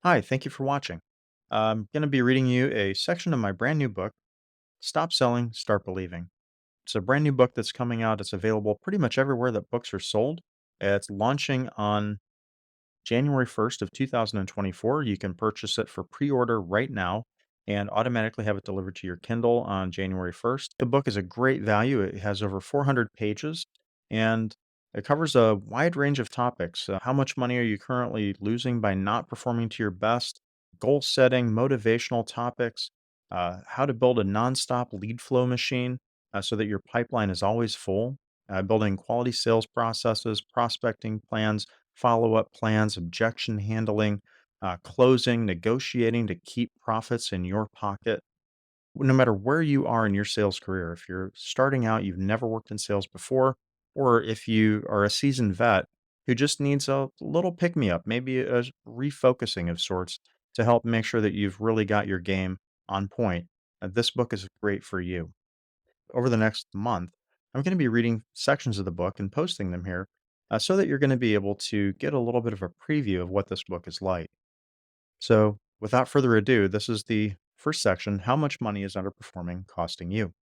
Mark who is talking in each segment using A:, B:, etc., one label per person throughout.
A: Hi, thank you for watching. I'm going to be reading you a section of my brand new book, Stop Selling, Start Believing. It's a brand new book that's coming out. It's available pretty much everywhere that books are sold. It's launching on January 1st of 2024. You can purchase it for pre-order right now and automatically have it delivered to your Kindle on January 1st. The book is a great value. It has over 400 pages and it covers a wide range of topics. How much money are you currently losing by not performing to your best? Goal setting, motivational topics, how to build a nonstop lead flow machine so that your pipeline is always full, building quality sales processes, prospecting plans, follow up plans, objection handling, closing, negotiating to keep profits in your pocket. No matter where you are in your sales career, if you're starting out, you've never worked in sales before, or if you are a seasoned vet who just needs a little pick me up, maybe a refocusing of sorts to help make sure that you've really got your game on point, this book is great for you. Over the next month, I'm going to be reading sections of the book and posting them here so that you're going to be able to get a little bit of a preview of what this book is like. So, without further ado, this is the first section. How much money is underperforming costing you?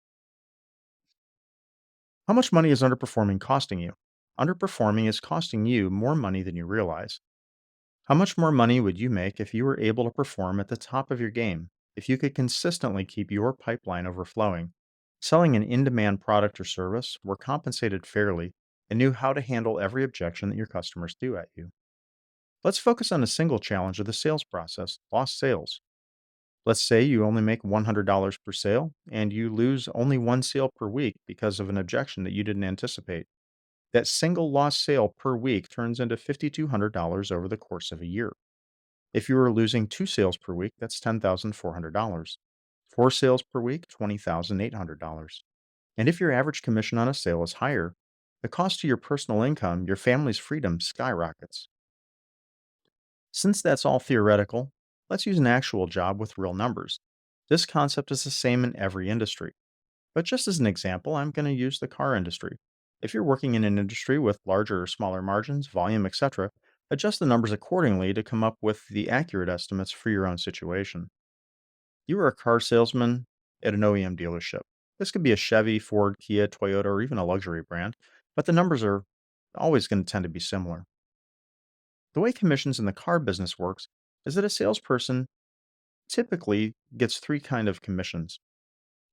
A: How much money is underperforming costing you? Underperforming is costing you more money than you realize. How much more money would you make if you were able to perform at the top of your game? If you could consistently keep your pipeline overflowing, selling an in demand product or service, were compensated fairly, and knew how to handle every objection that your customers threw at you? Let's focus on a single challenge of the sales process: lost sales. Let's say you only make $100 per sale and you lose only one sale per week because of an objection that you didn't anticipate. That single lost sale per week turns into $5,200 over the course of a year. If you are losing 2 sales per week, that's $10,400. 4 sales per week, $20,800. And if your average commission on a sale is higher, the cost to your personal income, your family's freedom, skyrockets. Since that's all theoretical, let's use an actual job with real numbers. This concept is the same in every industry. But just as an example, I'm going to use the car industry. If you're working in an industry with larger or smaller margins, volume, etc., adjust the numbers accordingly to come up with the accurate estimates for your own situation. You are a car salesman at an OEM dealership. This could be a Chevy, Ford, Kia, Toyota, or even a luxury brand, but the numbers are always going to tend to be similar. The way commissions in the car business works is that a salesperson typically gets three kind of commissions: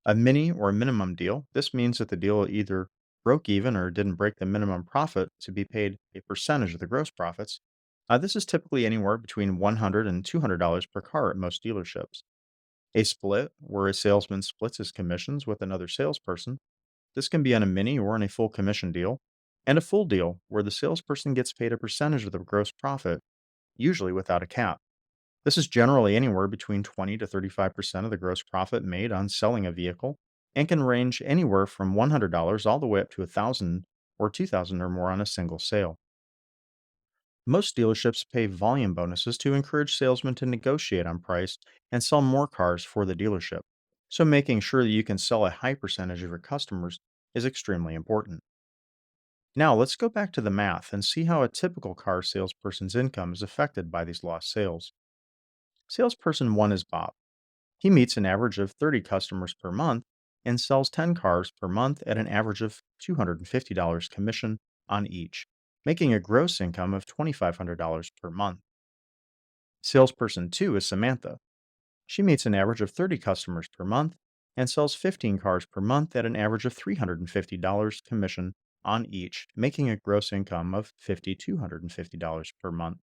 A: a mini or a minimum deal. This means that the deal either broke even or didn't break the minimum profit to be paid a percentage of the gross profits. This is typically anywhere between $100 and $200 per car at most dealerships. A split, where a salesman splits his commissions with another salesperson. This can be on a mini or on a full commission deal. And a full deal, where the salesperson gets paid a percentage of the gross profit, usually without a cap. This is generally anywhere between 20 to 35% of the gross profit made on selling a vehicle and can range anywhere from $100 all the way up to 1000 or 2000 or more on a single sale. Most dealerships pay volume bonuses to encourage salesmen to negotiate on price and sell more cars for the dealership. So making sure that you can sell a high percentage of your customers is extremely important. Now, let's go back to the math and see how a typical car salesperson's income is affected by these lost sales. Salesperson 1 is Bob. He meets an average of 30 customers per month and sells 10 cars per month at an average of $250 commission on each, making a gross income of $2,500 per month. Salesperson 2 is Samantha. She meets an average of 30 customers per month and sells 15 cars per month at an average of $350 commission on each, making a gross income of $5,250 per month.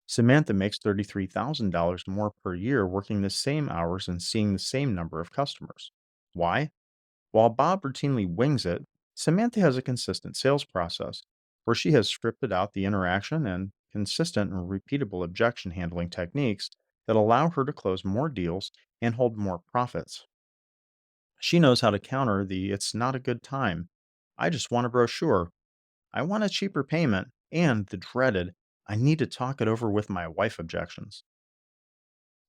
A: Samantha makes $33,000 more per year working the same hours and seeing the same number of customers. Why? While Bob routinely wings it, Samantha has a consistent sales process where she has scripted out the interaction and consistent and repeatable objection handling techniques that allow her to close more deals and hold more profits. She knows how to counter the "it's not a good time," "I just want a brochure," "I want a cheaper payment," and the dreaded "I need to talk it over with my wife" objections.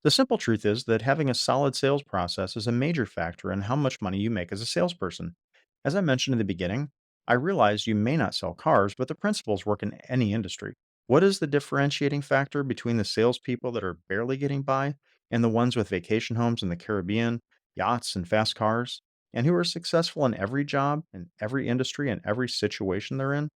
A: The simple truth is that having a solid sales process is a major factor in how much money you make as a salesperson. As I mentioned in the beginning, I realize you may not sell cars, but the principles work in any industry. What is the differentiating factor between the salespeople that are barely getting by and the ones with vacation homes in the Caribbean, yachts, and fast cars, and who are successful in every job, in every industry, and every situation they're in?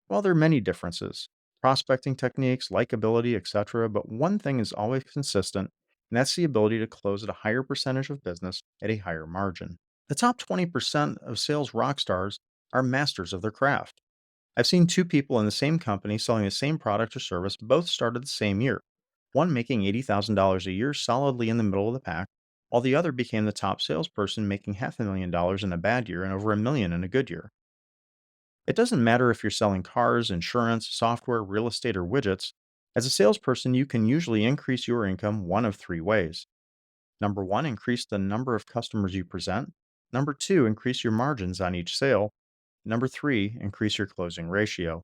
A: Well, there are many differences prospecting techniques, likability, etc. But one thing is always consistent, and that's the ability to close at a higher percentage of business at a higher margin. The top 20% of sales rock stars are masters of their craft. I've seen two people in the same company selling the same product or service both started the same year. One making $80,000 a year solidly in the middle of the pack, while the other became the top salesperson making half a million dollars in a bad year and over a million in a good year. It doesn't matter if you're selling cars, insurance, software, real estate, or widgets. As a salesperson, you can usually increase your income one of three ways. Number one, increase the number of customers you present. Number two, increase your margins on each sale. Number three, increase your closing ratio.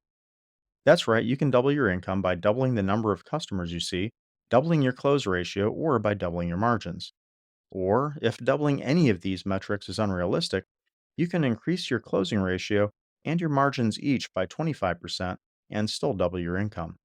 A: That's right, you can double your income by doubling the number of customers you see, doubling your close ratio, or by doubling your margins. Or, if doubling any of these metrics is unrealistic, you can increase your closing ratio and your margins each by 25% and still double your income.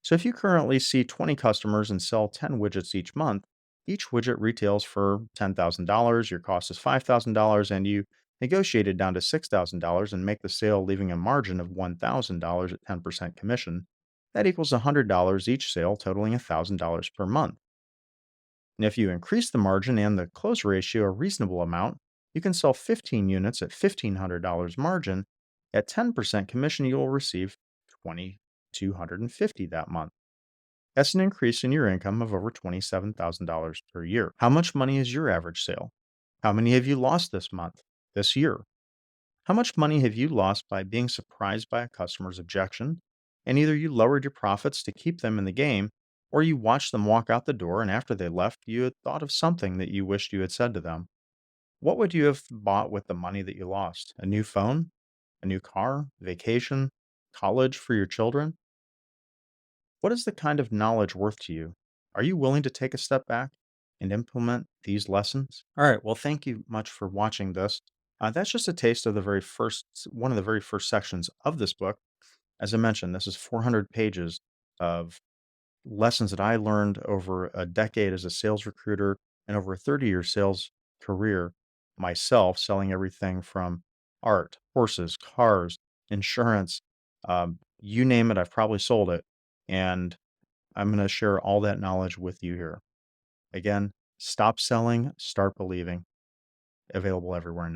A: So, if you currently see 20 customers and sell 10 widgets each month, each widget retails for $10,000, your cost is $5,000, and you negotiate it down to $6,000 and make the sale, leaving a margin of $1,000 at 10% commission. That equals $100 each sale, totaling $1,000 per month. And if you increase the margin and the close ratio a reasonable amount, you can sell 15 units at $1,500 margin. At 10% commission, you will receive $2,250 that month. That's an increase in your income of over $27,000 per year. How much money is your average sale? How many have you lost this month, this year? How much money have you lost by being surprised by a customer's objection? And either you lowered your profits to keep them in the game, or you watched them walk out the door and after they left, you had thought of something that you wished you had said to them. What would you have bought with the money that you lost? A new phone? A new car? Vacation? College for your children? What is the kind of knowledge worth to you? Are you willing to take a step back and implement these lessons? All right. Well, thank you much for watching this. That's just a taste of one of the very first sections of this book. As I mentioned, this is 400 pages of lessons that I learned over a decade as a sales recruiter and over a 30-year sales career myself, selling everything from art, horses, cars, insurance, you name it, I've probably sold it. And I'm going to share all that knowledge with you here. Again, stop selling, start believing. Available everywhere now.